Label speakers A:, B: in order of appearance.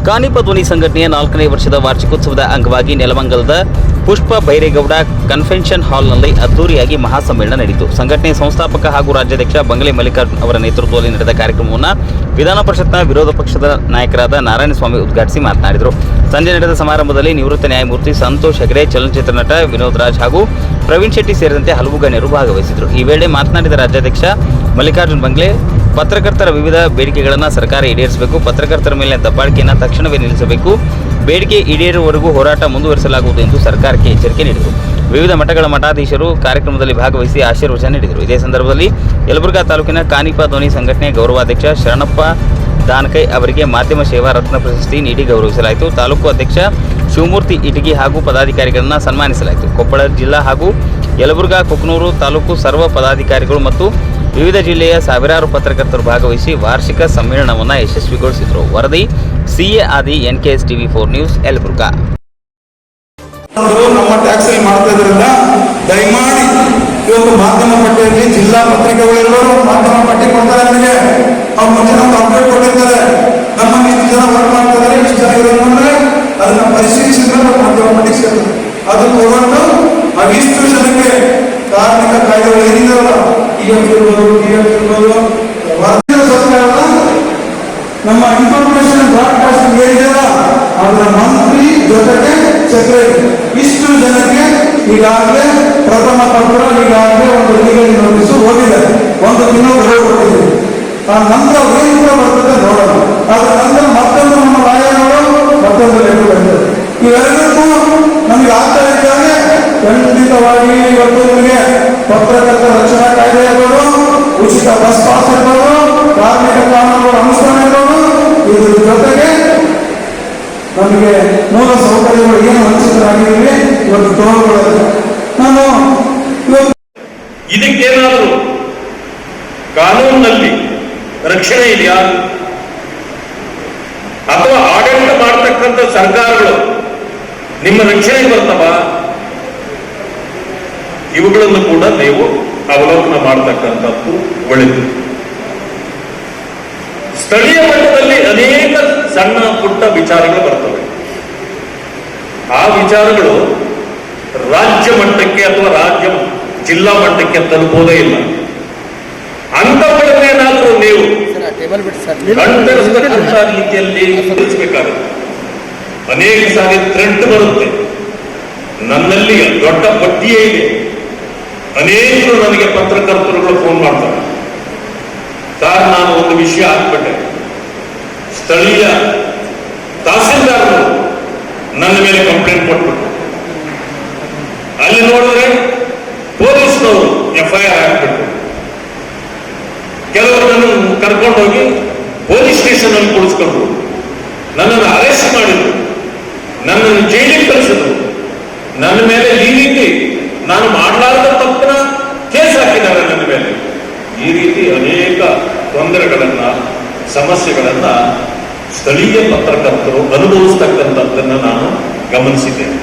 A: ಕಾನಿಪ ಧ್ವನಿ ಸಂಘಟನೆಯ 4ನೇ ವರ್ಷದ ವಾರ್ಷಿಕೋತ್ಸವದ ಅಂಗವಾಗಿ ನೆಲಮಂಗಲದ ಪುಷ್ಪ ಬೈರೇಗೌಡ ಕನ್ವೆನ್ಷನ್ ಹಾಲ್ನಲ್ಲಿ ಅದ್ದೂರಿಯಾಗಿ ಮಹಾಸಮ್ಮೇಳನ ನಡೆಯಿತು. ಸಂಘಟನೆಯ ಸಂಸ್ಥಾಪಕ ಹಾಗೂ ರಾಜ್ಯಾಧ್ಯಕ್ಷ ಬಂಗಲೆ ಮಲ್ಲಿಕಾರ್ಜುನ್ ಅವರ ನೇತೃತ್ವದಲ್ಲಿ ನಡೆದ ಕಾರ್ಯಕ್ರಮವನ್ನು ವಿಧಾನ ಪರಿಷತ್ನ ವಿರೋಧ ಪಕ್ಷದ ನಾಯಕರಾದ ನಾರಾಯಣಸ್ವಾಮಿ ಉದ್ಘಾಟಿಸಿ ಮಾತನಾಡಿದರು. ಸಂಜೆ ನಡೆದ ಸಮಾರಂಭದಲ್ಲಿ ನಿವೃತ್ತ ನ್ಯಾಯಮೂರ್ತಿ ಸಂತೋಷ್ ಹೆಗಡೆ, ಚಲನಚಿತ್ರ ನಟ ವಿನೋದ್ ರಾಜ್ ಹಾಗೂ ಪ್ರವೀಣ್ ಶೆಟ್ಟಿ ಸೇರಿದಂತೆ ಹಲವು ಗಣ್ಯರು ಭಾಗವಹಿಸಿದರು. ಈ ವೇಳೆ ಮಾತನಾಡಿದ ರಾಜ್ಯಾಧ್ಯಕ್ಷ ಮಲ್ಲಿಕಾರ್ಜುನ್ ಬಂಗ್ಲೆ, ಪತ್ರಕರ್ತರ ವಿವಿಧ ಬೇಡಿಕೆಗಳನ್ನು ಸರ್ಕಾರ ಈಡೇರಿಸಬೇಕು, ಪತ್ರಕರ್ತರ ಮೇಲಿನ ದಬ್ಬಾಳಿಕೆಯನ್ನು ತಕ್ಷಣವೇ ನಿಲ್ಲಿಸಬೇಕು, ಬೇಡಿಕೆ ಈಡೇರುವವರೆಗೂ ಹೋರಾಟ ಮುಂದುವರಿಸಲಾಗುವುದು ಎಂದು ಸರ್ಕಾರಕ್ಕೆ ಎಚ್ಚರಿಕೆ ನೀಡಿದರು. ವಿವಿಧ ಮಠಗಳ ಮಠಾಧೀಶರು ಕಾರ್ಯಕ್ರಮದಲ್ಲಿ ಭಾಗವಹಿಸಿ ಆಶೀರ್ವಚನ ನೀಡಿದರು. ಇದೇ ಸಂದರ್ಭದಲ್ಲಿ ಯಲಬುರ್ಗಾ ತಾಲೂಕಿನ ಕಾನಿಪ ಧ್ವನಿ ಸಂಘಟನೆ ಗೌರವಾಧ್ಯಕ್ಷ ಶರಣಪ್ಪ ದಾನಕೈ ಅವರಿಗೆ ಮಾಧ್ಯಮ ಸೇವಾ ರತ್ನ ಪ್ರಶಸ್ತಿ ನೀಡಿ ಗೌರವಿಸಲಾಯಿತು. ತಾಲೂಕು ಅಧ್ಯಕ್ಷ ಶಿವಮೂರ್ತಿ ಇಟಗಿ ಹಾಗೂ ಪದಾಧಿಕಾರಿಗಳನ್ನು ಸನ್ಮಾನಿಸಲಾಯಿತು. ಕೊಪ್ಪಳ ಜಿಲ್ಲಾ ಹಾಗೂ ಯಲಬುರ್ಗಾ ಕುಕನೂರು ತಾಲೂಕು ಸರ್ವ ಪದಾಧಿಕಾರಿಗಳು ಮತ್ತು ವಿವಿಧ ಜಿಲ್ಲೆಯ ಸಾವಿರಾರು ಪತ್ರಕರ್ತರು ಭಾಗವಹಿಸಿ ವಾರ್ಷಿಕ ಸಮ್ಮೇಳನವನ್ನು ಯಶಸ್ವಿಗೊಳಿಸಿದರು. ವರದಿ ಸಿಎ ಆದಿ NKS TV4 ನ್ಯೂಸ್ ಯಲಬುರ್ಗಾ.
B: ನಮ್ಮ ಟ್ಯಾಕ್ಸ್ ಮಾಡ್ತಾ ಇದ್ರಿಂದ ದಯಮಾಡಿ ಇವತ್ತು ಮಾಧ್ಯಮ ಪಟ್ಟಿಯಲ್ಲಿ ಜಿಲ್ಲಾ ಪತ್ರಿಕೆಗಳೆಲ್ಲರೂ ಮಾಧ್ಯಮ ಪಟ್ಟಿ ಕೊಡ್ತಾರೆ. ನನಗೆ ಅವ್ರು ಮುಂಚೆ ನಮ್ಗೆ ಅಪ್ಡೇಟ್ ಕೊಟ್ಟಿರ್ತಾರೆ, ನಮ್ಮಲ್ಲಿ ಇಷ್ಟು ಜನ ವರ್ಕ್ ಮಾಡ್ತಾ ಇದ್ದಾರೆ, ಇಷ್ಟು ಜನ ಇರೋದ್ರೆ ಅದನ್ನ ಪರಿಶೀಲಿಸಿದ್ರೆ ಮಾಧ್ಯಮ ಪಟ್ಟಿಗೆ ಸೇರ್ತದೆ. ಅದು ತಗೊಂಡು ಇಷ್ಟು ಜನಕ್ಕೆ ಕಾರ್ಮಿಕ ಕಾಯ್ದೆಗಳು ಏನಿದಾವಲ್ಲ, TF ಇರ್ಬೋದು, ನಮ್ಮ ಇನ್ಫಾರ್ಮೇಶನ್ ಬ್ರಾಡ್ಕಾಸ್ಟಿಂಗ್ ಏನಿದೆಯಲ್ಲ ಅದರ ಮಂತ್ರಿ ಜೊತೆಗೆ ಸೆಕ್ರೆಟರಿ ಇಷ್ಟು ಜನಕ್ಕೆ ಈಗಾಗಲೇ ಪ್ರಥಮ ಪತ್ರ ಈಗಾಗಲೇ ಒಂದು ಲೀಗಲ್ ನೋಟಿಸ್ ಹೋಗಿದೆ. 1 ತಿಂಗಳು ಹೊರಡಿದ್ದೀವಿ. ಆ ನಂತರ ಏನು ಕೂಡ ಬರ್ತದೆ ನೋಡೋಣ. ಅದರ ನಂತರ ಮತ್ತೊಂದು ನಮ್ಮ ಲಾಯರ್ಗಳು ಮತ್ತೊಂದು ಲೆಟರ್ ಬರ್ತದೆ. ಇವೆಲ್ಲರಿಗೂ ನಮಗೆ ಆಗ್ತಾ ಇದ್ದಾಗೆ ಖಂಡಿತವಾಗಿ ಇವತ್ತು ನಿಮಗೆ ಪತ್ರಕರ್ತರ ರಕ್ಷಣಾ ಕಾಯ್ದೆ ಇರ್ಬೋದು, ಉಚಿತ ಬಸ್ ಪಾಸ್ ಇರ್ಬೋದು, ಕಾರ್ಮಿಕ ಕಾನೂನುಗಳ ಅನುಷ್ಠಾನ ಇರ್ಬೋದು, ಇದ್ರ ಜೊತೆಗೆ ನಮಗೆ ಮೂಲ ಸೌಕರ್ಯಗಳು ಏನು ವಂಚಿತರಾಗಿದ್ದೀವಿ ಇವತ್ತು ತೋರಿಕೊಳ್ಳೋದು. ನಾನು
C: ಇದಕ್ಕೇನಾದರೂ ಕಾನೂನಿನಲ್ಲಿ ರಕ್ಷಣೆ ಇದೆಯಾ ಅಥವಾ ಆಡಳಿತ ಮಾಡತಕ್ಕಂಥ ಸರ್ಕಾರಗಳು ನಿಮ್ಮ ರಕ್ಷಣೆಗೆ ಬರ್ತವ? ಇವುಗಳನ್ನು ಕೂಡ ನೀವು ಅವಲೋಕನ ಮಾಡತಕ್ಕಂಥದ್ದು ಒಳ್ಳೆಯದು. ಸ್ಥಳೀಯ ಮಟ್ಟದಲ್ಲಿ ಅನೇಕ ಸಣ್ಣ ಪುಟ್ಟ ವಿಚಾರಗಳು ಬರ್ತವೆ. ಆ ವಿಚಾರಗಳು ರಾಜ್ಯ ಮಟ್ಟಕ್ಕೆ ಅಥವಾ ಜಿಲ್ಲಾ ಮಟ್ಟಕ್ಕೆ ತಲುಪೋದೇ ಇಲ್ಲ. ಅಂಥವುಗಳನ್ನೇನಾದರೂ ನೀವು ಕಣ್ತರಿಸತಕ್ಕಂಥ ರೀತಿಯಲ್ಲಿ ತಿಳಿಸಬೇಕಾಗುತ್ತೆ. ಅನೇಕ ಸಾರಿ ಥ್ರೆಡ್ ಬರುತ್ತೆ. ನನ್ನಲ್ಲಿ ದೊಡ್ಡ ಪಟ್ಟಿಯೇ ಇದೆ. ಅನೇಕರು ನನಗೆ ಪತ್ರಕರ್ತರುಗಳು ಫೋನ್ ಮಾಡ್ತಾರೆ, ಸರ್ ನಾನು ಒಂದು ವಿಷಯ ಹಾಕ್ಬಿಟ್ಟೆ, ಸ್ಥಳೀಯ ತಹಸೀಲ್ದಾರರು ನನ್ನ ಮೇಲೆ ಕಂಪ್ಲೇಂಟ್ ಕೊಟ್ಬಿಟ್ಟು, ಅಲ್ಲಿ ನೋಡಿದ್ರೆ ಪೊಲೀಸ್ನವರು FIR ಹಾಕ್ಬಿಟ್ಟು, ಕೆಲವರು ನನ್ನ ಕರ್ಕೊಂಡೋಗಿ ಪೊಲೀಸ್ ಸ್ಟೇಷನ್ ಅಲ್ಲಿ ಕೂಡಿಸ್ಕೊಂಡು ನನ್ನನ್ನು ಅರೆಸ್ಟ್ ಮಾಡಿದ್ರು, ನನ್ನನ್ನು ಜೈಲಿಗೆ ಕಳಿಸಿದ್ರು, ನನ್ನ ಮೇಲೆ ಈ ರೀತಿ ನಾನು ಮಾಡಲಾರದ ತಪ್ಪನ ಕೇಸ್ ಹಾಕಿದ್ದಾರೆ ನನ್ನ ಮೇಲೆ. ಈ ರೀತಿ ಅನೇಕ ತೊಂದರೆಗಳನ್ನ, ಸಮಸ್ಯೆಗಳನ್ನ ಸ್ಥಳೀಯ ಪತ್ರಕರ್ತರು ಅನುಭವಿಸ್ತಕ್ಕಂಥದ್ದನ್ನು ನಾನು ಗಮನಿಸಿದ್ದೇನೆ.